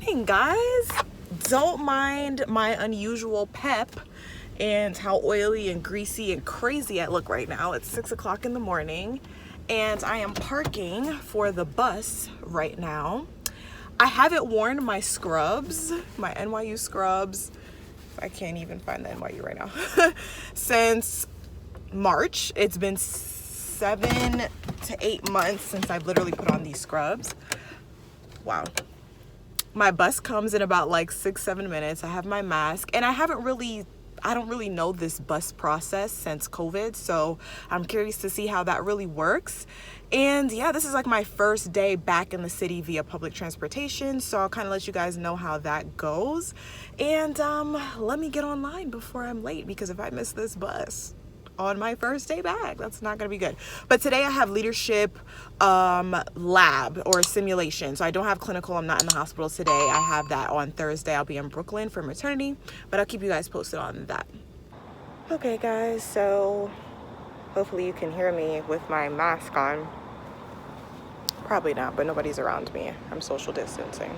morning, guys. Don't mind my unusual pep and how oily and greasy and crazy I look right now. It's 6 o'clock in the morning and I am parking for the bus right now. I haven't worn my scrubs, my NYU scrubs. I can't even find the NYU right now. Since March. It's been 7 to 8 months since I've literally put on these scrubs. Wow. My bus comes in about like 6-7 minutes. I have my mask and I don't really know this bus process since COVID, so I'm curious to see how that really works. And yeah, this is like my first day back in the city via public transportation, so I'll kind of let you guys know how that goes. And let me get online before I'm late, because if I miss this bus on my first day back, that's not gonna be good. But today I have leadership lab or simulation, so I don't have clinical. I'm not in the hospital today. I have that on Thursday. I'll be in Brooklyn for maternity, but I'll keep you guys posted on that. Okay guys, so hopefully you can hear me with my mask on. Probably not, but nobody's around me. I'm social distancing.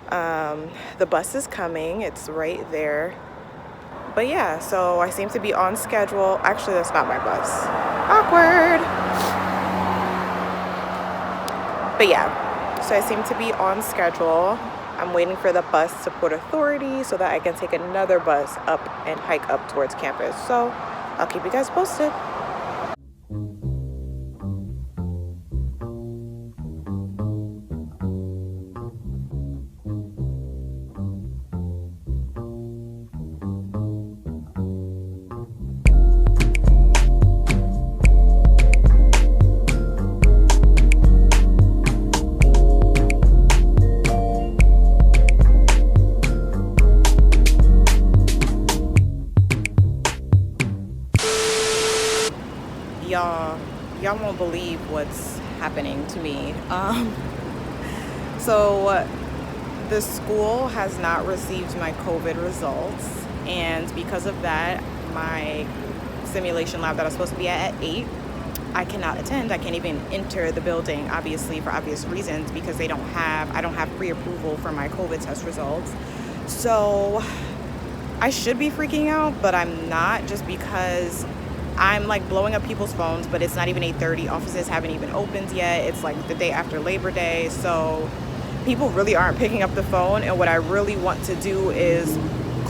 The bus is coming, it's right there. But yeah, so I seem to be on schedule. Actually, that's not my bus. Awkward. But yeah, so I seem to be on schedule. I'm waiting for the bus to Port Authority so that I can take another bus up and hike up towards campus. So I'll keep you guys posted. Y'all won't believe what's happening to me. So the school has not received my COVID results, and because of that, my simulation lab that I was supposed to be at 8, I cannot attend. I can't even enter the building, obviously, for obvious reasons, because I don't have pre-approval for my COVID test results. So I should be freaking out, but I'm not, just because I'm like blowing up people's phones, but it's not even 8:30. Offices haven't even opened yet. It's like the day after Labor Day, so people really aren't picking up the phone. And what I really want to do is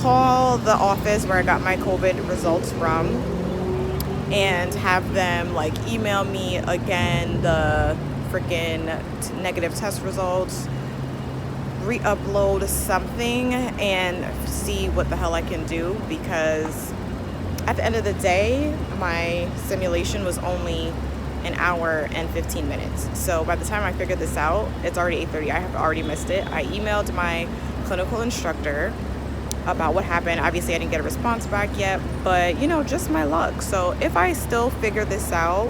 call the office where I got my COVID results from and have them like email me again the freaking negative test results, re-upload something, and see what the hell I can do, because at the end of the day, my simulation was only an hour and 15 minutes. So by the time I figured this out, it's already 8:30. I have already missed it. I emailed my clinical instructor about what happened. Obviously, I didn't get a response back yet, but you know, just my luck. So if I still figure this out,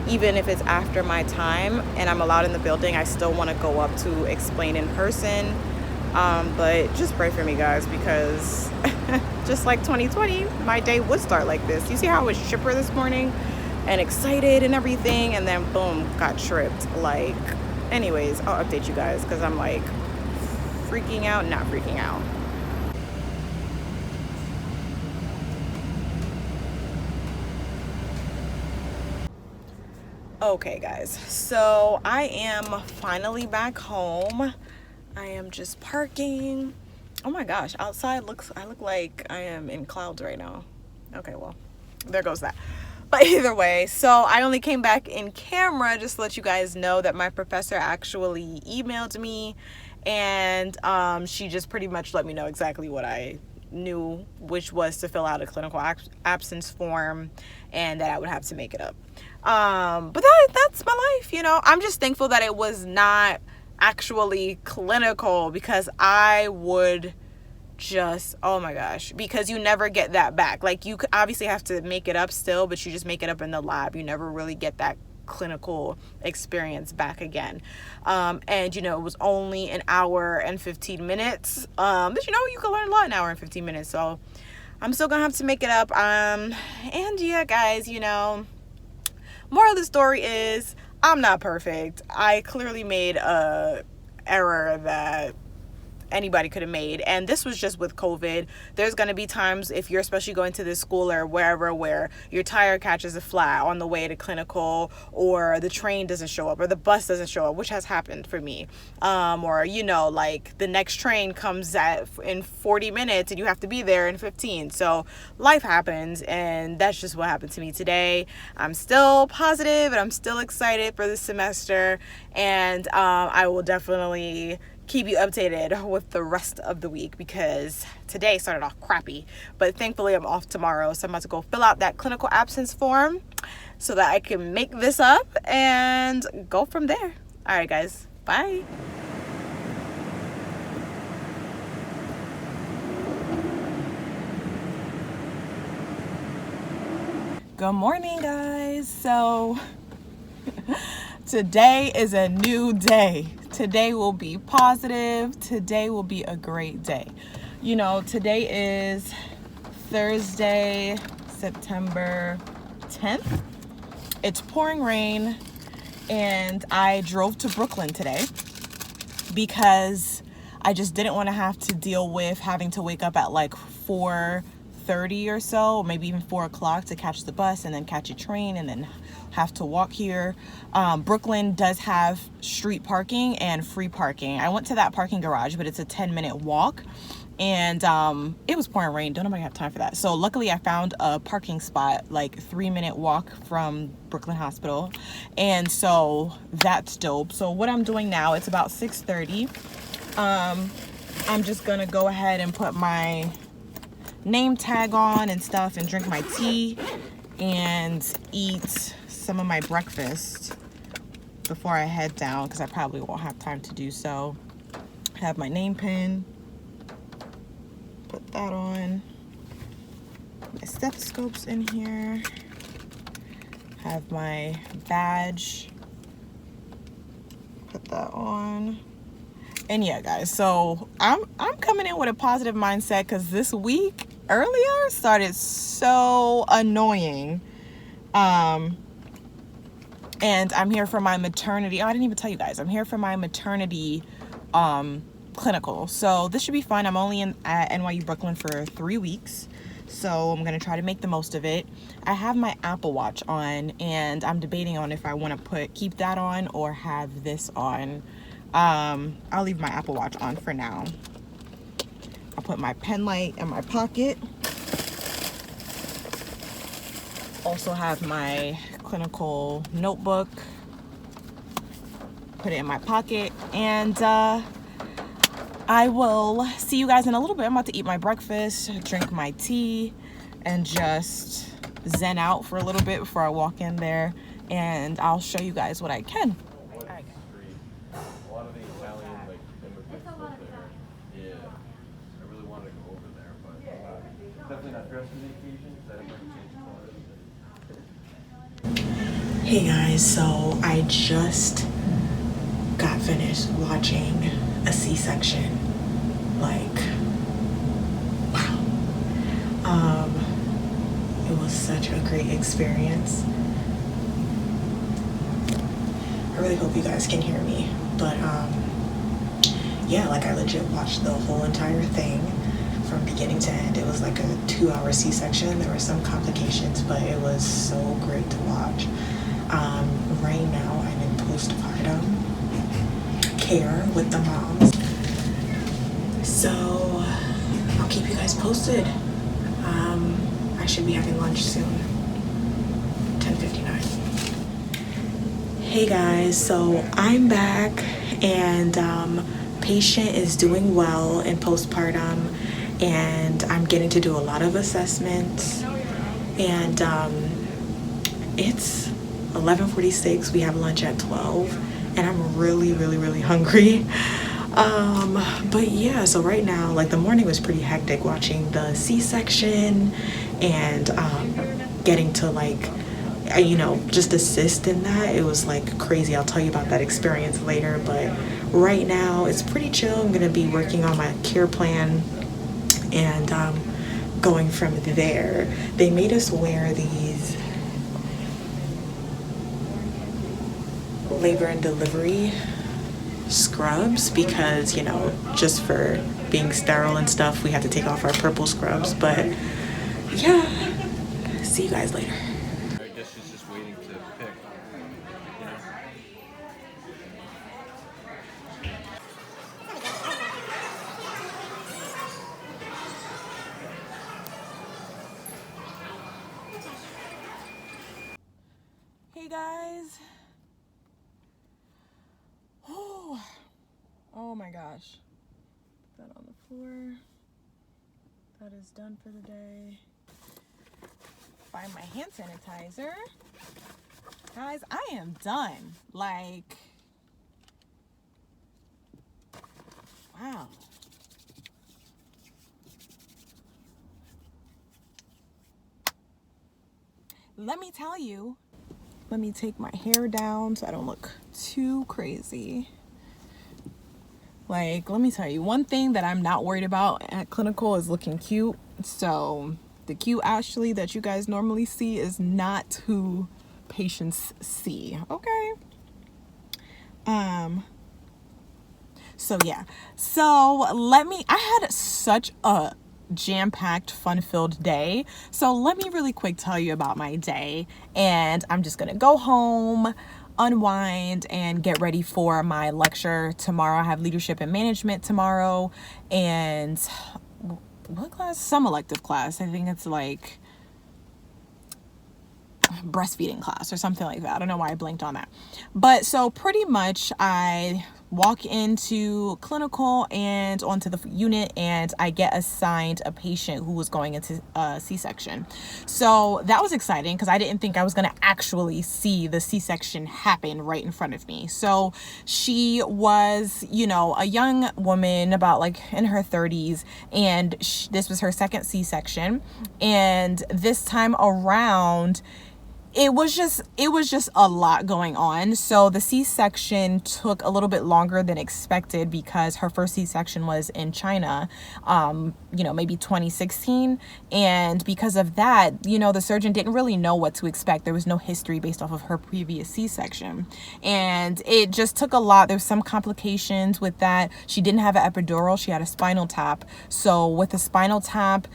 even if it's after my time and I'm allowed in the building, I still want to go up to explain in person. But just pray for me, guys, because just like 2020, my day would start like this. You see how I was chipper this morning and excited and everything, and then boom, got tripped. Like, anyways, I'll update you guys, because I'm like freaking out, not freaking out. Okay guys, so I am finally back home. I am just parking. Oh my gosh, outside I look like I am in clouds right now. Okay, well, there goes that. But either way, so I only came back in camera just to let you guys know that my professor actually emailed me, and she just pretty much let me know exactly what I knew, which was to fill out a clinical absence form and that I would have to make it up. But that's my life, you know. I'm just thankful that it was not actually clinical, because I would just, oh my gosh, because you never get that back. Like, you obviously have to make it up still, but you just make it up in the lab. You never really get that clinical experience back again. And you know, it was only an hour and 15 minutes, but you know, you can learn a lot in an hour and 15 minutes, so I'm still gonna have to make it up. And yeah guys, you know, moral of the story is I'm not perfect. I clearly made a error that anybody could have made. And this was just with COVID. There's going to be times, if you're especially going to this school or wherever, where your tire catches a flat on the way to clinical, or the train doesn't show up, or the bus doesn't show up, which has happened for me. Or, you know, like the next train comes in 40 minutes and you have to be there in 15. So life happens, and that's just what happened to me today. I'm still positive and I'm still excited for this semester, and I will definitely keep you updated with the rest of the week, because today started off crappy, but thankfully I'm off tomorrow, so I'm about to go fill out that clinical absence form so that I can make this up and go from there. All right, guys, bye. Good morning, guys. So today is a new day. Today will be positive. Today will be a great day. You know, today is Thursday, September 10th. It's pouring rain, and I drove to Brooklyn today because I just didn't want to have to deal with having to wake up at like 4:30 or so, maybe even 4 o'clock to catch the bus and then catch a train and then have to walk here. Brooklyn does have street parking and free parking. I went to that parking garage, but it's a 10-minute walk, and it was pouring rain. Don't nobody have time for that. So luckily I found a parking spot like 3-minute walk from Brooklyn Hospital, and so that's dope. So what I'm doing now, it's about 6:30. I'm just gonna go ahead and put my name tag on and stuff and drink my tea and eat some of my breakfast before I head down, because I probably won't have time to do so. Have my name pin, put that on, my stethoscope's in here, have my badge, put that on. And yeah, guys, so I'm coming in with a positive mindset, because this week earlier started so annoying. And I'm here for my maternity. Oh, I didn't even tell you guys. I'm here for my maternity clinical. So this should be fun. I'm only at NYU Brooklyn for 3 weeks, so I'm gonna try to make the most of it. I have my Apple Watch on, and I'm debating on if I want to keep that on or have this on. I'll leave my Apple Watch on for now. I'll put my pen light in my pocket. Also have my clinical notebook, put it in my pocket, and I will see you guys in a little bit. I'm about to eat my breakfast, drink my tea, and just zen out for a little bit before I walk in there, and I'll show you guys what I can. Hey guys, so I just got finished watching a C-section. Like, wow. It was such a great experience. I really hope you guys can hear me, but yeah, like I legit watched the whole entire thing from beginning to end. It was like a 2-hour C-section. There were some complications, but it was so great to watch. Right now I'm in postpartum care with the moms, so I'll keep you guys posted. I should be having lunch soon. 10:59. Hey guys, so I'm back, and patient is doing well in postpartum, and I'm getting to do a lot of assessments, and it's 11:46. We have lunch at 12, and I'm really hungry. But yeah, so right now, like, the morning was pretty hectic watching the C-section and getting to, like, you know, just assist in that. It was like crazy. I'll tell you about that experience later, but right now it's pretty chill. I'm gonna be working on my care plan and going from there. They made us wear these labor and delivery scrubs because, you know, just for being sterile and stuff, we had to take off our purple scrubs. But yeah, see you guys later. I guess she's just waiting to pick, you know? Hey guys. Oh my gosh. Put that on the floor. That is done for the day. Find my hand sanitizer. Guys, I am done. Like, wow. Let me tell you, let me take my hair down so I don't look too crazy. Like, let me tell you, one thing that I'm not worried about at clinical is looking cute. So the cute Ashley that you guys normally see is not who patients see. Okay. So yeah. So I had such a jam-packed, fun-filled day. So let me really quick tell you about my day, and I'm just gonna go home, unwind, and get ready for my lecture tomorrow. I have leadership and management tomorrow, and what class? Some elective class. I think it's like breastfeeding class or something like that. I don't know why I blinked on that. But so pretty much I walk into clinical and onto the unit, and I get assigned a patient who was going into a C-section. So that was exciting because I didn't think I was going to actually see the C-section happen right in front of me. So she was, you know, a young woman about like in her 30s, and this was her second C-section. And this time around, it was just a lot going on. So the C-section took a little bit longer than expected because her first C-section was in China, you know, maybe 2016. And because of that, you know, the surgeon didn't really know what to expect. There was no history based off of her previous C-section. And it just took a lot. There's some complications with that. She didn't have an epidural. She had a spinal tap. So with the spinal tap,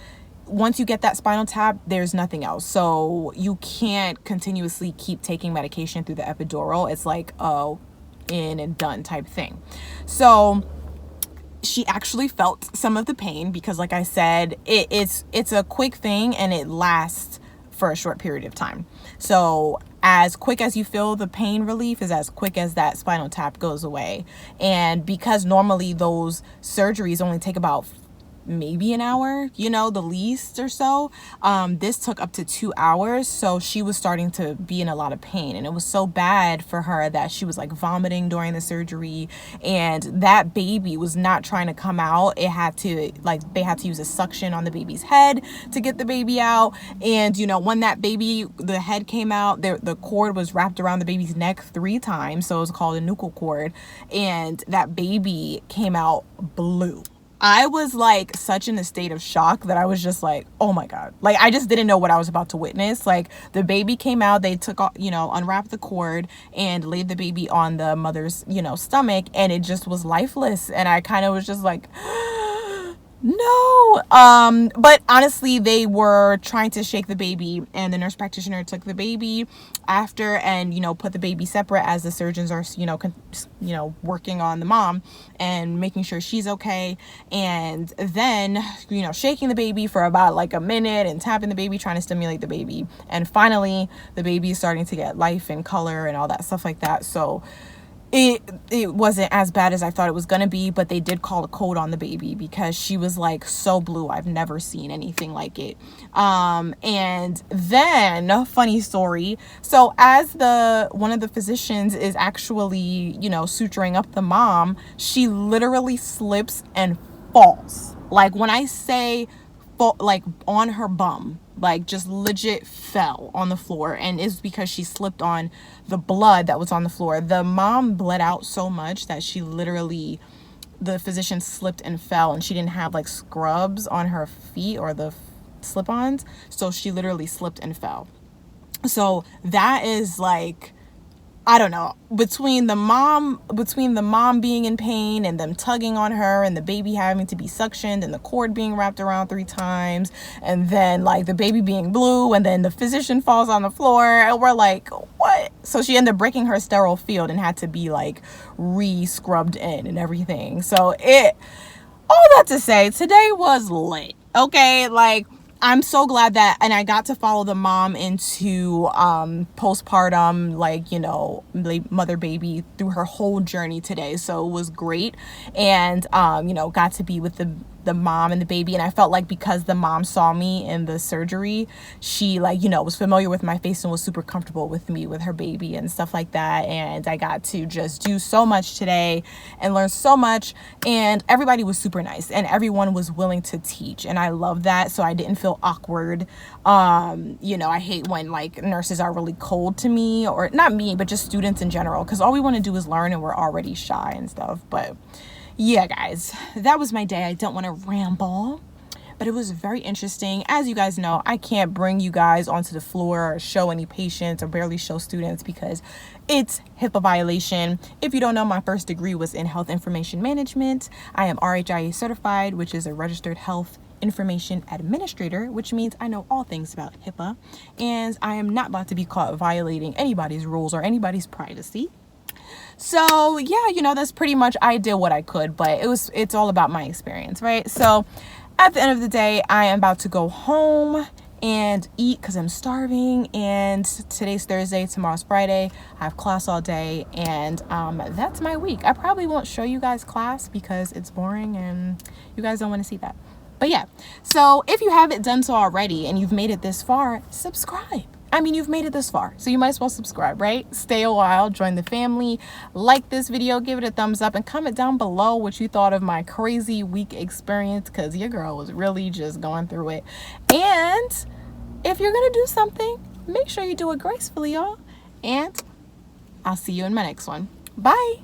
once you get that spinal tap, there's nothing else. So you can't continuously keep taking medication through the epidural. It's like, oh, in and done type thing. So she actually felt some of the pain because, like I said, it's a quick thing and it lasts for a short period of time. So as quick as you feel the pain relief is as quick as that spinal tap goes away. And because normally those surgeries only take about maybe an hour, you know, the least or so, this took up to 2 hours. So she was starting to be in a lot of pain, and it was so bad for her that she was like vomiting during the surgery, and that baby was not trying to come out. They had to use a suction on the baby's head to get the baby out. And you know, when that baby, the head came out, the cord was wrapped around the baby's neck 3 times, so it was called a nuchal cord, and that baby came out blue. I was like such in a state of shock that I was just like, oh my God. Like, I just didn't know what I was about to witness. Like, the baby came out, they took off, you know, unwrapped the cord and laid the baby on the mother's, you know, stomach, and it just was lifeless. And I kind of was just like, no. But honestly, they were trying to shake the baby, and the nurse practitioner took the baby after and, you know, put the baby separate as the surgeons are, you know, working on the mom and making sure she's okay. And then, you know, shaking the baby for about like a minute and tapping the baby, trying to stimulate the baby. And finally, the baby is starting to get life and color and all that stuff like that. So it wasn't as bad as I thought it was going to be, but they did call a code on the baby because she was like so blue. I've never seen anything like it. And then, funny story. So as one of the physicians is actually, you know, suturing up the mom, she literally slips and falls. Like, when I say fall, like on her bum, like just legit fell on the floor, and it's because she slipped on the blood that was on the floor. The mom bled out so much that the physician slipped and fell, and she didn't have like scrubs on her feet or the slip-ons, so she literally slipped and fell. So that is like I don't know, between the mom being in pain and them tugging on her and the baby having to be suctioned and the cord being wrapped around 3 times and then like the baby being blue and then the physician falls on the floor and we're like, what? So she ended up breaking her sterile field and had to be like re-scrubbed in and everything. So all that to say, today was lit. Okay, like I'm so glad that, and I got to follow the mom into postpartum, like, you know, mother baby through her whole journey today. So it was great. And, you know, got to be with the mom and the baby. And I felt like because the mom saw me in the surgery, she like, you know, was familiar with my face and was super comfortable with me, with her baby and stuff like that. And I got to just do so much today and learn so much. And everybody was super nice and everyone was willing to teach. And I love that. So I didn't feel awkward. You know, I hate when like nurses are really cold to me, or not me, but just students in general, because all we want to do is learn and we're already shy and stuff. But yeah, guys, that was my day. I don't want to ramble, but it was very interesting. As you guys know, I can't bring you guys onto the floor or show any patients or barely show students because it's HIPAA violation. If you don't know, my first degree was in health information management. I am RHIA certified, which is a registered health information administrator, which means I know all things about HIPAA, and I am not about to be caught violating anybody's rules or anybody's privacy. So yeah, you know, that's pretty much, I did what I could, but it's all about my experience, right? So at the end of the day, I am about to go home and eat because I'm starving, and today's Thursday, tomorrow's Friday. I have class all day, and that's my week. I probably won't show you guys class because it's boring and you guys don't want to see that. But yeah, so if you haven't done so already and you've made it this far, subscribe. I mean, you've made it this far, so you might as well subscribe, right? Stay a while, join the family, like this video, give it a thumbs up, and comment down below what you thought of my crazy week experience, because your girl was really just going through it. And if you're gonna do something, make sure you do it gracefully, y'all. And I'll see you in my next one. Bye.